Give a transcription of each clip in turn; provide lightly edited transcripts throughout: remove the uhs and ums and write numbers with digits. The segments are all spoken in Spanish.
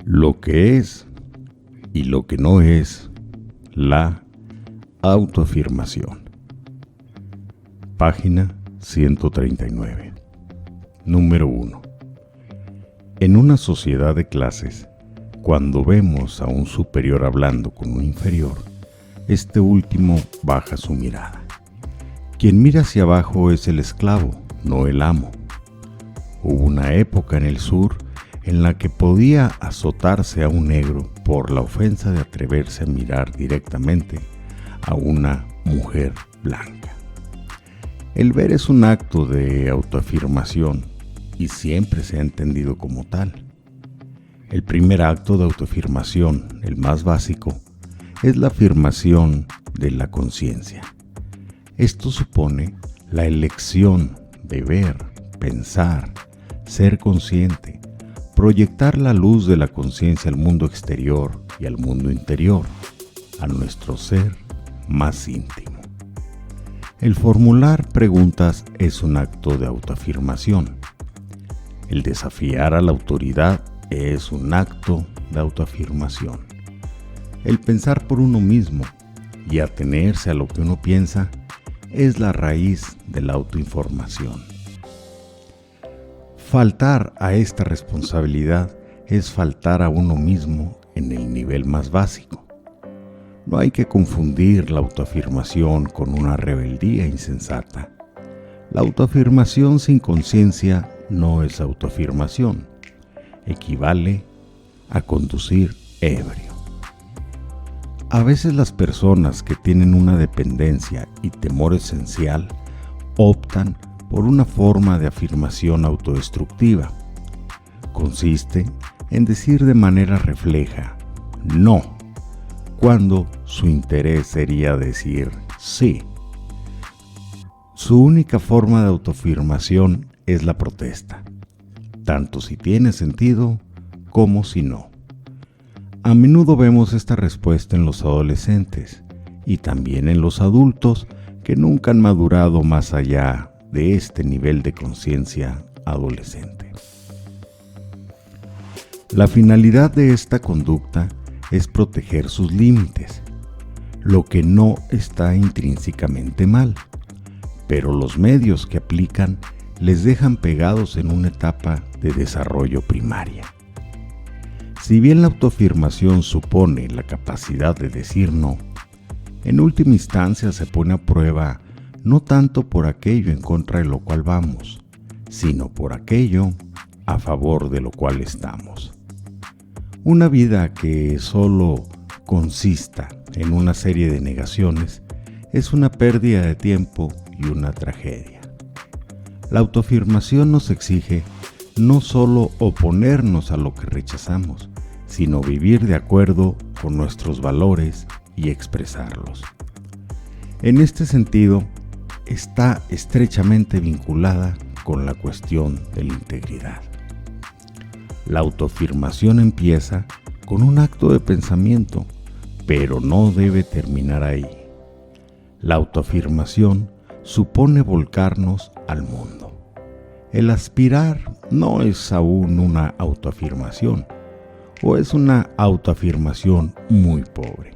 Lo que es y lo que no es la autoafirmación. Página 139. Número 1. En una sociedad de clases, cuando vemos a un superior hablando con un inferior, este último baja su mirada. Quien mira hacia abajo es el esclavo, no el amo. Hubo una época en el sur en la que podía azotarse a un negro por la ofensa de atreverse a mirar directamente a una mujer blanca. El ver es un acto de autoafirmación y siempre se ha entendido como tal. El primer acto de autoafirmación, el más básico, es la afirmación de la conciencia. Esto supone la elección de ver, pensar, ser consciente, proyectar la luz de la conciencia al mundo exterior y al mundo interior, a nuestro ser más íntimo. El formular preguntas es un acto de autoafirmación. El desafiar a la autoridad es un acto de autoafirmación. El pensar por uno mismo y atenerse a lo que uno piensa es la raíz de la autoinformación. Faltar a esta responsabilidad es faltar a uno mismo en el nivel más básico. No hay que confundir la autoafirmación con una rebeldía insensata. La autoafirmación sin conciencia no es autoafirmación. Equivale a conducir ebrio. A veces las personas que tienen una dependencia y temor esencial optan por una forma de afirmación autodestructiva. Consiste en decir de manera refleja no, cuando su interés sería decir sí. Su única forma de autoafirmación es la protesta, tanto si tiene sentido como si no. A menudo vemos esta respuesta en los adolescentes y también en los adultos que nunca han madurado más allá de este nivel de conciencia adolescente. La finalidad de esta conducta es proteger sus límites, lo que no está intrínsecamente mal, pero los medios que aplican les dejan pegados en una etapa de desarrollo primaria. Si bien la autoafirmación supone la capacidad de decir no, en última instancia se pone a prueba no tanto por aquello en contra de lo cual vamos, sino por aquello a favor de lo cual estamos. Una vida que solo consista en una serie de negaciones es una pérdida de tiempo y una tragedia. La autoafirmación nos exige no solo oponernos a lo que rechazamos, sino vivir de acuerdo con nuestros valores y expresarlos. En este sentido, está estrechamente vinculada con la cuestión de la integridad. La autoafirmación empieza con un acto de pensamiento, pero no debe terminar ahí. La autoafirmación supone volcarnos al mundo. El aspirar no es aún una autoafirmación, o es una autoafirmación muy pobre.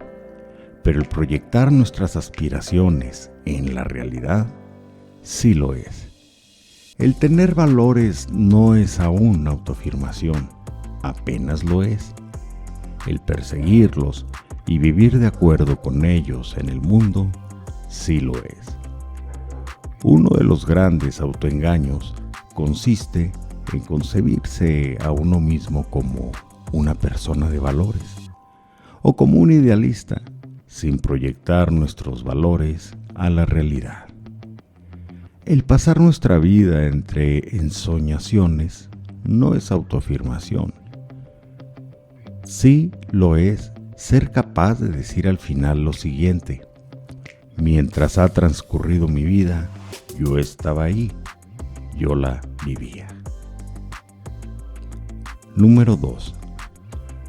Pero el proyectar nuestras aspiraciones en la realidad sí lo es. El tener valores no es aún autoafirmación, apenas lo es. El perseguirlos y vivir de acuerdo con ellos en el mundo sí lo es. Uno de los grandes autoengaños consiste en concebirse a uno mismo como una persona de valores o como un idealista, sin proyectar nuestros valores a la realidad. El pasar nuestra vida entre ensoñaciones no es autoafirmación. Sí lo es ser capaz de decir al final lo siguiente: mientras ha transcurrido mi vida, yo estaba ahí, yo la vivía. Número 2.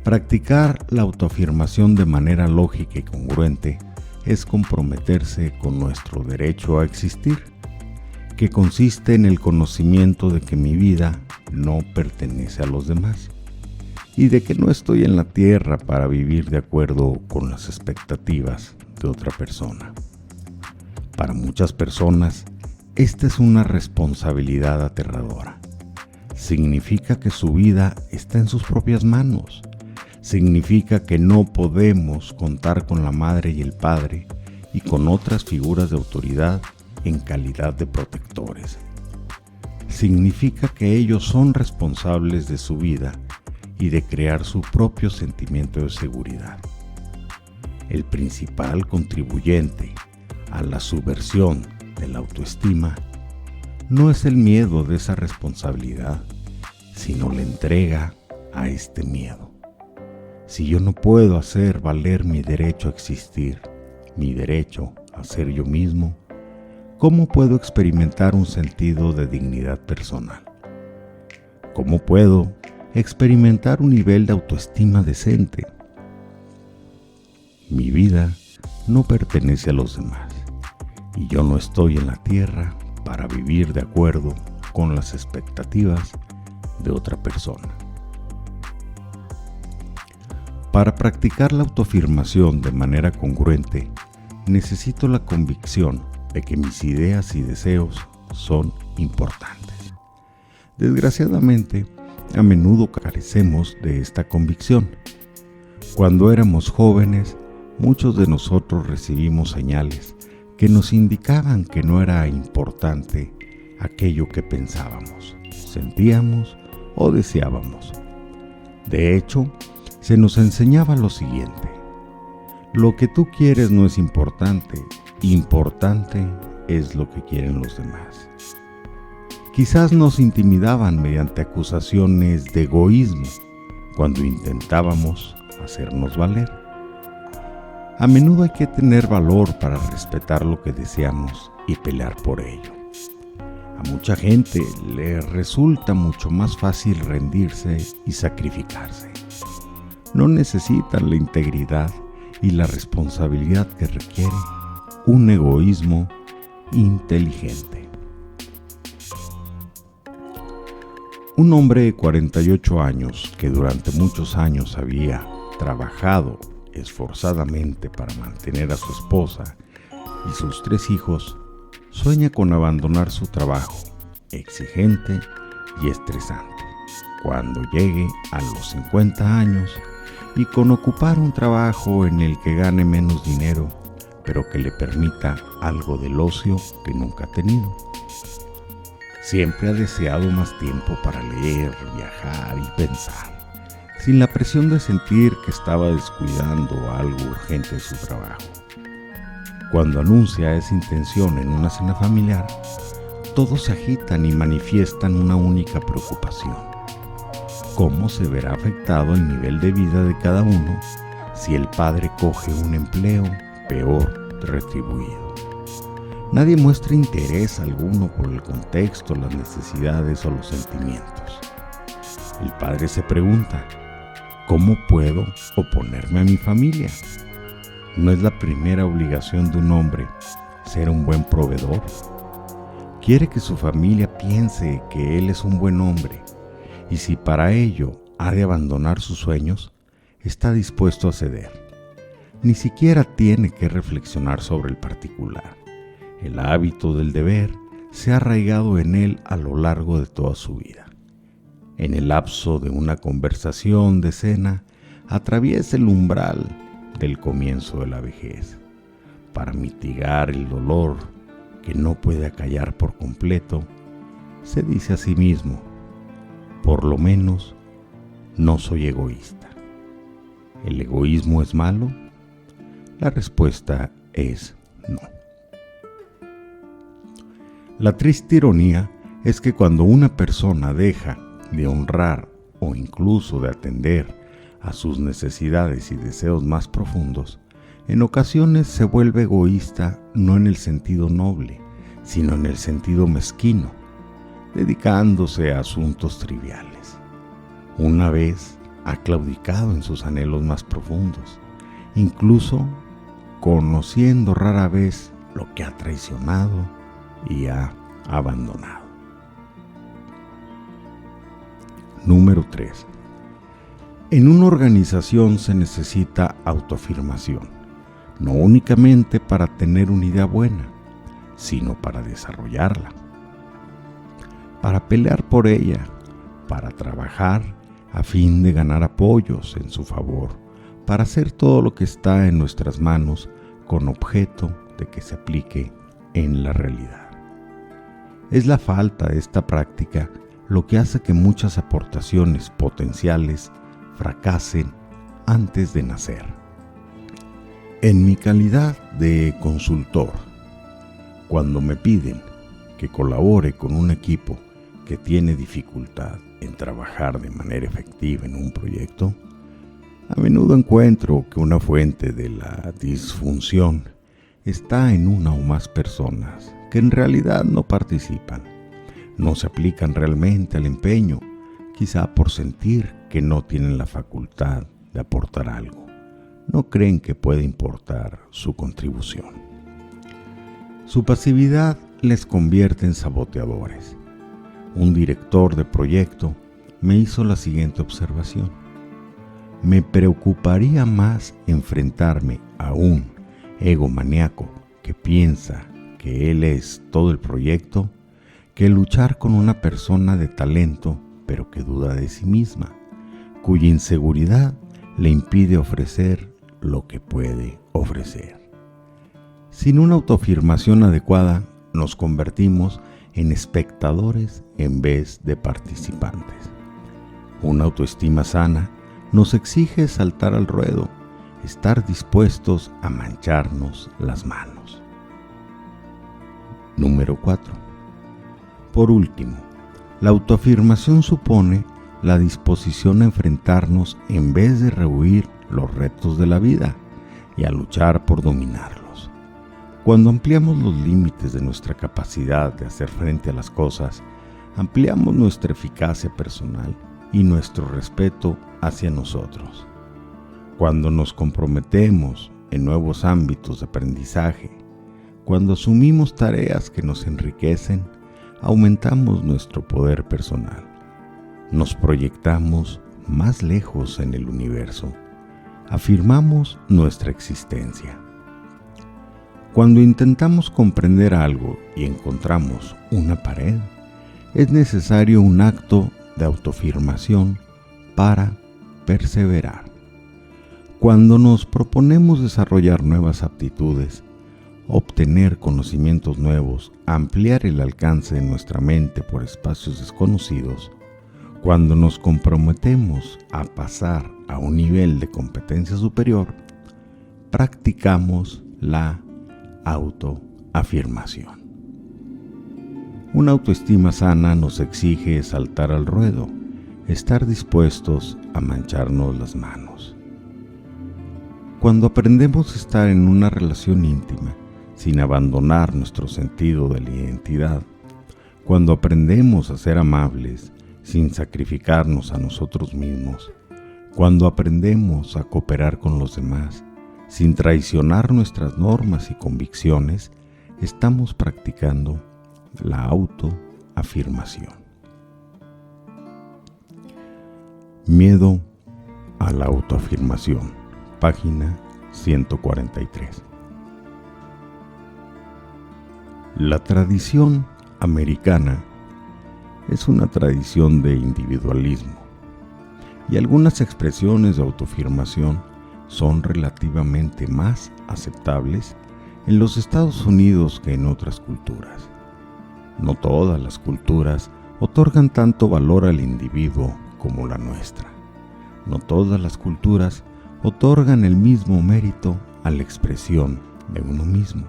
Practicar la autoafirmación de manera lógica y congruente es comprometerse con nuestro derecho a existir, que consiste en el conocimiento de que mi vida no pertenece a los demás y de que no estoy en la tierra para vivir de acuerdo con las expectativas de otra persona. Para muchas personas, esta es una responsabilidad aterradora. Significa que su vida está en sus propias manos. Significa que no podemos contar con la madre y el padre y con otras figuras de autoridad en calidad de protectores. Significa que ellos son responsables de su vida y de crear su propio sentimiento de seguridad. El principal contribuyente a la subversión de la autoestima no es el miedo de esa responsabilidad, sino la entrega a este miedo. Si yo no puedo hacer valer mi derecho a existir, mi derecho a ser yo mismo, ¿cómo puedo experimentar un sentido de dignidad personal? ¿Cómo puedo experimentar un nivel de autoestima decente? Mi vida no pertenece a los demás y yo no estoy en la tierra para vivir de acuerdo con las expectativas de otra persona. Para practicar la autoafirmación de manera congruente, necesito la convicción de que mis ideas y deseos son importantes. Desgraciadamente, a menudo carecemos de esta convicción. Cuando éramos jóvenes, muchos de nosotros recibimos señales que nos indicaban que no era importante aquello que pensábamos, sentíamos o deseábamos. De hecho, se nos enseñaba lo siguiente: lo que tú quieres no es importante, importante es lo que quieren los demás. Quizás nos intimidaban mediante acusaciones de egoísmo cuando intentábamos hacernos valer. A menudo hay que tener valor para respetar lo que deseamos y pelear por ello. A mucha gente le resulta mucho más fácil rendirse y sacrificarse. No necesitan la integridad y la responsabilidad que requiere un egoísmo inteligente. Un hombre de 48 años que durante muchos años había trabajado esforzadamente para mantener a su esposa y sus 3 hijos, sueña con abandonar su trabajo exigente y estresante cuando llegue a los 50 años y con ocupar un trabajo en el que gane menos dinero, pero que le permita algo del ocio que nunca ha tenido. Siempre ha deseado más tiempo para leer, viajar y pensar, sin la presión de sentir que estaba descuidando algo urgente de su trabajo. Cuando anuncia esa intención en una cena familiar, todos se agitan y manifiestan una única preocupación: ¿cómo se verá afectado el nivel de vida de cada uno si el padre coge un empleo peor retribuido? Nadie muestra interés alguno por el contexto, las necesidades o los sentimientos. El padre se pregunta: ¿cómo puedo oponerme a mi familia? ¿No es la primera obligación de un hombre ser un buen proveedor? Quiere que su familia piense que él es un buen hombre, y si para ello ha de abandonar sus sueños, está dispuesto a ceder. Ni siquiera tiene que reflexionar sobre el particular. El hábito del deber se ha arraigado en él a lo largo de toda su vida. En el lapso de una conversación de cena, atraviesa el umbral del comienzo de la vejez. Para mitigar el dolor que no puede acallar por completo, se dice a sí mismo: por lo menos no soy egoísta. ¿El egoísmo es malo? La respuesta es no. La triste ironía es que cuando una persona deja de honrar o incluso de atender a sus necesidades y deseos más profundos, en ocasiones se vuelve egoísta no en el sentido noble, sino en el sentido mezquino, dedicándose a asuntos triviales. Una vez ha claudicado en sus anhelos más profundos, incluso conociendo rara vez lo que ha traicionado y ha abandonado. Número 3. En una organización se necesita autoafirmación, no únicamente para tener una idea buena, sino para desarrollarla, para pelear por ella, para trabajar a fin de ganar apoyos en su favor, para hacer todo lo que está en nuestras manos con objeto de que se aplique en la realidad. Es la falta de esta práctica lo que hace que muchas aportaciones potenciales fracasen antes de nacer. En mi calidad de consultor, cuando me piden que colabore con un equipo que tiene dificultad en trabajar de manera efectiva en un proyecto, a menudo encuentro que una fuente de la disfunción está en una o más personas que en realidad no participan, no se aplican realmente al empeño, quizá por sentir que no tienen la facultad de aportar algo, no creen que puede importar su contribución. Su pasividad les convierte en saboteadores. Un director de proyecto me hizo la siguiente observación: me preocuparía más enfrentarme a un egomaníaco que piensa que él es todo el proyecto que luchar con una persona de talento pero que duda de sí misma, cuya inseguridad le impide ofrecer lo que puede ofrecer. Sin una autoafirmación adecuada, nos convertimos en espectadores en vez de participantes. Una autoestima sana nos exige saltar al ruedo, estar dispuestos a mancharnos las manos. Número 4. Por último, la autoafirmación supone la disposición a enfrentarnos en vez de rehuir los retos de la vida y a luchar por dominarlos. Cuando ampliamos los límites de nuestra capacidad de hacer frente a las cosas, ampliamos nuestra eficacia personal y nuestro respeto hacia nosotros. Cuando nos comprometemos en nuevos ámbitos de aprendizaje, cuando asumimos tareas que nos enriquecen, aumentamos nuestro poder personal. Nos proyectamos más lejos en el universo. Afirmamos nuestra existencia. Cuando intentamos comprender algo y encontramos una pared, es necesario un acto de autoafirmación para perseverar. Cuando nos proponemos desarrollar nuevas aptitudes, obtener conocimientos nuevos, ampliar el alcance de nuestra mente por espacios desconocidos, cuando nos comprometemos a pasar a un nivel de competencia superior, practicamos la autoafirmación. Una autoestima sana nos exige saltar al ruedo, estar dispuestos a mancharnos las manos. Cuando aprendemos a estar en una relación íntima, sin abandonar nuestro sentido de la identidad, cuando aprendemos a ser amables, sin sacrificarnos a nosotros mismos, cuando aprendemos a cooperar con los demás, sin traicionar nuestras normas y convicciones, estamos practicando la autoafirmación. Miedo a la autoafirmación, página 143. La tradición americana es una tradición de individualismo y algunas expresiones de autoafirmación son relativamente más aceptables en los Estados Unidos que en otras culturas. No todas las culturas otorgan tanto valor al individuo como la nuestra. No todas las culturas otorgan el mismo mérito a la expresión de uno mismo.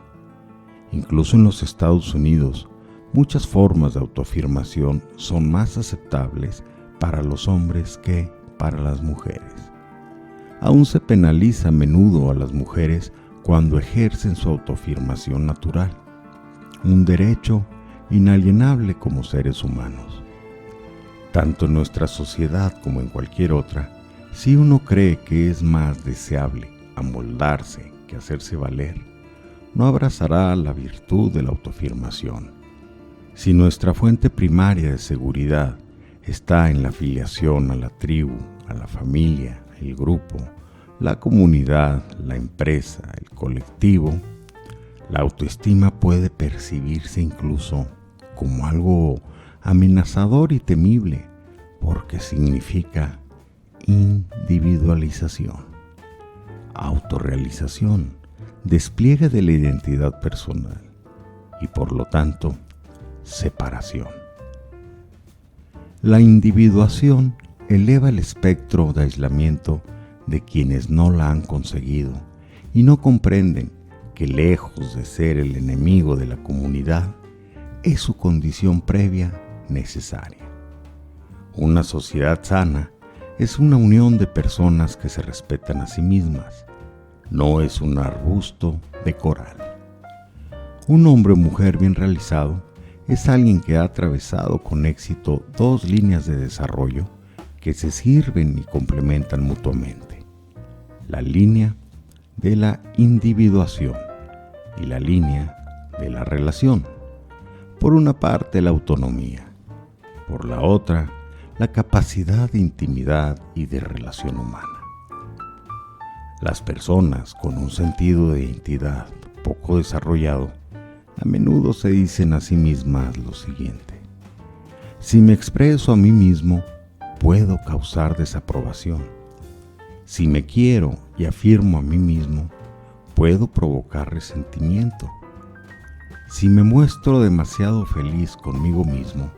Incluso en los Estados Unidos, muchas formas de autoafirmación son más aceptables para los hombres que para las mujeres. Aún se penaliza a menudo a las mujeres cuando ejercen su autoafirmación natural, un derecho inalienable como seres humanos. Tanto en nuestra sociedad como en cualquier otra, si uno cree que es más deseable amoldarse que hacerse valer, no abrazará la virtud de la autoafirmación. Si nuestra fuente primaria de seguridad está en la afiliación a la tribu, a la familia, el grupo, la comunidad, la empresa, el colectivo, la autoestima puede percibirse incluso como algo amenazador y temible, porque significa individualización, autorrealización, despliegue de la identidad personal y por lo tanto separación. La individuación eleva el espectro de aislamiento de quienes no la han conseguido y no comprenden que lejos de ser el enemigo de la comunidad, es su condición previa necesaria. Una sociedad sana es una unión de personas que se respetan a sí mismas, no es un arbusto de coral. Un hombre o mujer bien realizado es alguien que ha atravesado con éxito dos líneas de desarrollo que se sirven y complementan mutuamente: la línea de la individuación y la línea de la relación. Por una parte, la autonomía, por la otra, la capacidad de intimidad y de relación humana. Las personas con un sentido de identidad poco desarrollado a menudo se dicen a sí mismas lo siguiente: si me expreso a mí mismo, puedo causar desaprobación. Si me quiero y afirmo a mí mismo, puedo provocar resentimiento. Si me muestro demasiado feliz conmigo mismo,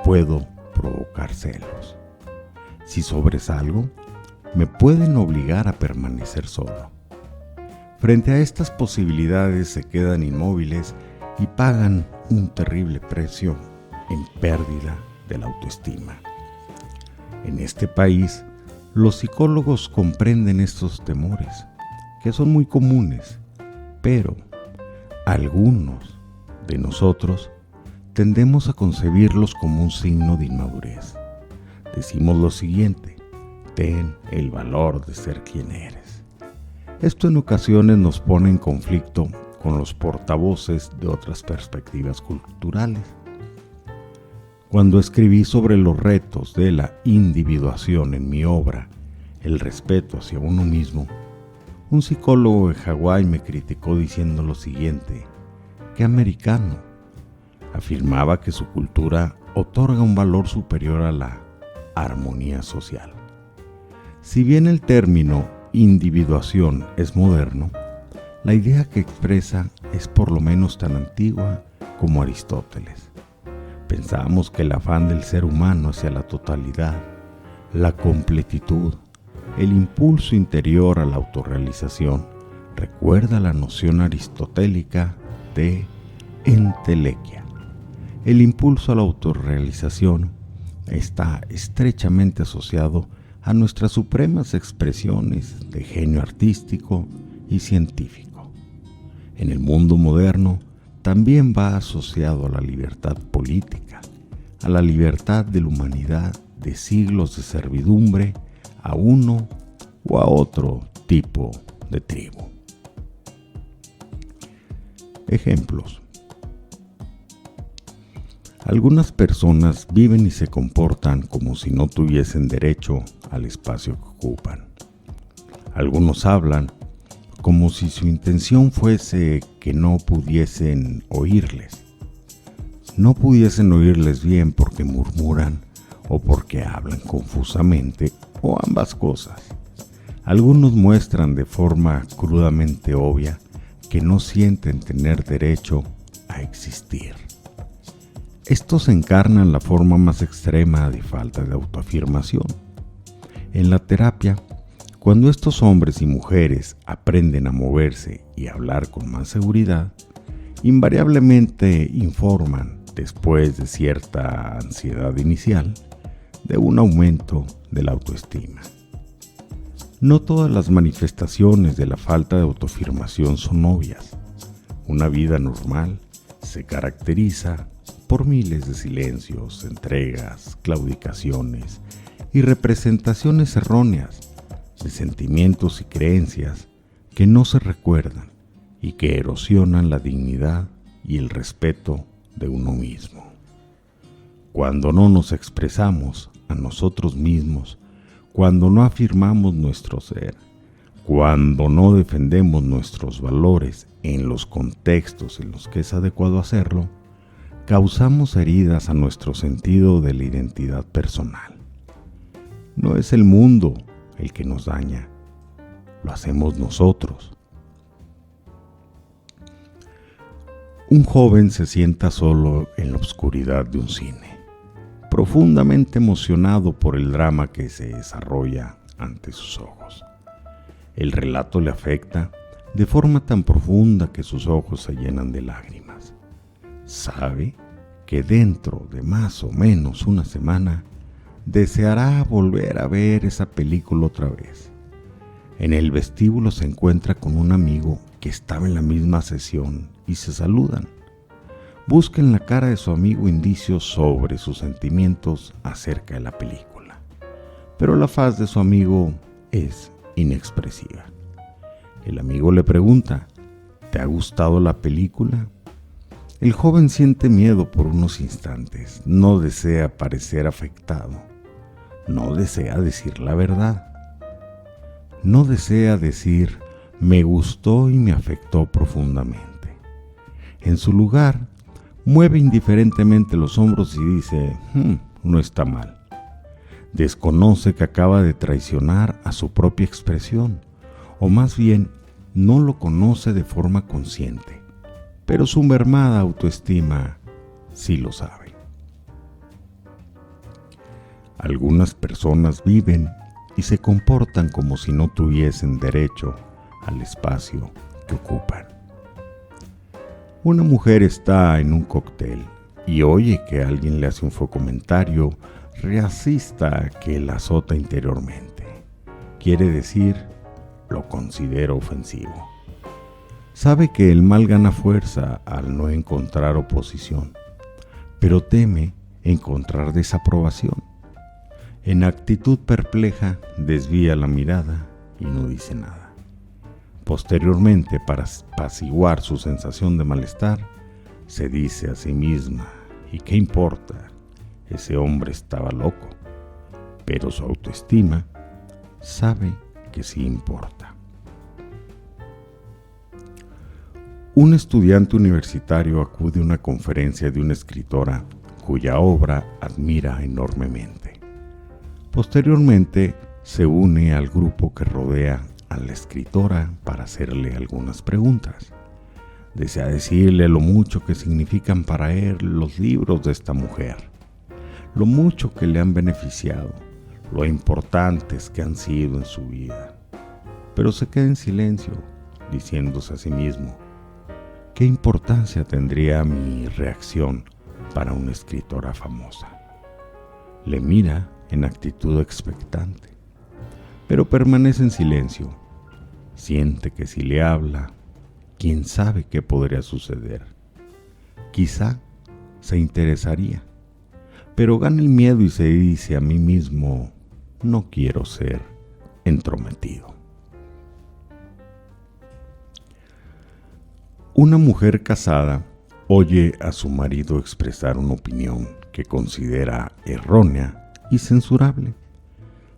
puedo provocar celos. Si sobresalgo, me pueden obligar a permanecer solo. Frente a estas posibilidades se quedan inmóviles y pagan un terrible precio en pérdida de la autoestima. En este país, los psicólogos comprenden estos temores, que son muy comunes, pero algunos de nosotros tendemos a concebirlos como un signo de inmadurez. Decimos lo siguiente: ten el valor de ser quien eres. Esto en ocasiones nos pone en conflicto con los portavoces de otras perspectivas culturales. Cuando escribí sobre los retos de la individuación en mi obra, El respeto hacia uno mismo, un psicólogo de Hawái me criticó diciendo lo siguiente: ¿qué americano? Afirmaba que su cultura otorga un valor superior a la armonía social. Si bien el término individuación es moderno, la idea que expresa es por lo menos tan antigua como Aristóteles. Pensábamos que el afán del ser humano hacia la totalidad, la completitud, el impulso interior a la autorrealización, recuerda la noción aristotélica de entelequia. El impulso a la autorrealización está estrechamente asociado a nuestras supremas expresiones de genio artístico y científico. En el mundo moderno también va asociado a la libertad política, a la libertad de la humanidad de siglos de servidumbre a uno o a otro tipo de tribu. Ejemplos. Algunas personas viven y se comportan como si no tuviesen derecho al espacio que ocupan. Algunos hablan como si su intención fuese que no pudiesen oírles. No pudiesen oírles bien porque murmuran o porque hablan confusamente o ambas cosas. Algunos muestran de forma crudamente obvia que no sienten tener derecho a existir. Estos encarnan la forma más extrema de falta de autoafirmación. En la terapia, cuando estos hombres y mujeres aprenden a moverse y a hablar con más seguridad, invariablemente informan, después de cierta ansiedad inicial, de un aumento de la autoestima. No todas las manifestaciones de la falta de autoafirmación son obvias. Una vida normal se caracteriza por miles de silencios, entregas, claudicaciones y representaciones erróneas de sentimientos y creencias que no se recuerdan y que erosionan la dignidad y el respeto de uno mismo. Cuando no nos expresamos a nosotros mismos, cuando no afirmamos nuestro ser, cuando no defendemos nuestros valores en los contextos en los que es adecuado hacerlo, causamos heridas a nuestro sentido de la identidad personal. No es el mundo el que nos daña, lo hacemos nosotros. Un joven se sienta solo en la oscuridad de un cine, profundamente emocionado por el drama que se desarrolla ante sus ojos. El relato le afecta de forma tan profunda que sus ojos se llenan de lágrimas. Sabe que dentro de más o menos una semana deseará volver a ver esa película otra vez. En el vestíbulo se encuentra con un amigo que estaba en la misma sesión y se saludan. Busca en la cara de su amigo indicios sobre sus sentimientos acerca de la película, pero la faz de su amigo es inexpresiva. El amigo le pregunta: ¿te ha gustado la película? El joven siente miedo por unos instantes, no desea parecer afectado, no desea decir la verdad, no desea decir me gustó y me afectó profundamente. En su lugar, mueve indiferentemente los hombros y dice, no está mal. Desconoce que acaba de traicionar a su propia expresión, o más bien, no lo conoce de forma consciente, pero su mermada autoestima sí lo sabe. Algunas personas viven y se comportan como si no tuviesen derecho al espacio que ocupan. Una mujer está en un cóctel y oye que alguien le hace un comentario racista que la azota interiormente. Quiere decir, lo considera ofensivo. Sabe que el mal gana fuerza al no encontrar oposición, pero teme encontrar desaprobación. En actitud perpleja, desvía la mirada y no dice nada. Posteriormente, para apaciguar su sensación de malestar, se dice a sí misma, ¿y qué importa? Ese hombre estaba loco, pero su autoestima sabe que sí importa. Un estudiante universitario acude a una conferencia de una escritora cuya obra admira enormemente. Posteriormente, se une al grupo que rodea a la escritora para hacerle algunas preguntas. Desea decirle lo mucho que significan para él los libros de esta mujer, lo mucho que le han beneficiado, lo importantes que han sido en su vida. Pero se queda en silencio, diciéndose a sí mismo, ¿qué importancia tendría mi reacción para una escritora famosa? Le mira en actitud expectante, pero permanece en silencio. Siente que si le habla, quién sabe qué podría suceder. Quizá se interesaría, pero gana el miedo y se dice a mí mismo, no quiero ser entrometido. Una mujer casada oye a su marido expresar una opinión que considera errónea y censurable.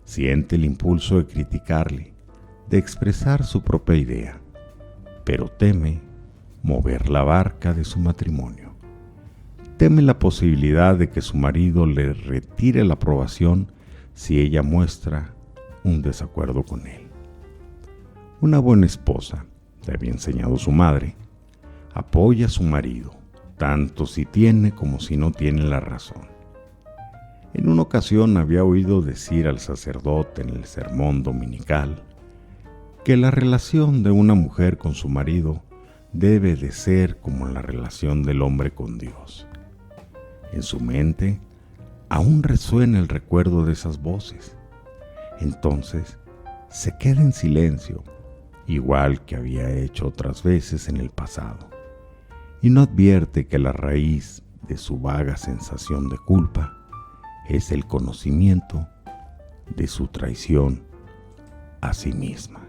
Siente el impulso de criticarle, de expresar su propia idea, pero teme mover la barca de su matrimonio. Teme la posibilidad de que su marido le retire la aprobación si ella muestra un desacuerdo con él. Una buena esposa, le había enseñado su madre, apoya a su marido, tanto si tiene como si no tiene la razón. En una ocasión había oído decir al sacerdote en el sermón dominical que la relación de una mujer con su marido debe de ser como la relación del hombre con Dios. En su mente aún resuena el recuerdo de esas voces. Entonces se queda en silencio, igual que había hecho otras veces en el pasado, y no advierte que la raíz de su vaga sensación de culpa es el conocimiento de su traición a sí misma.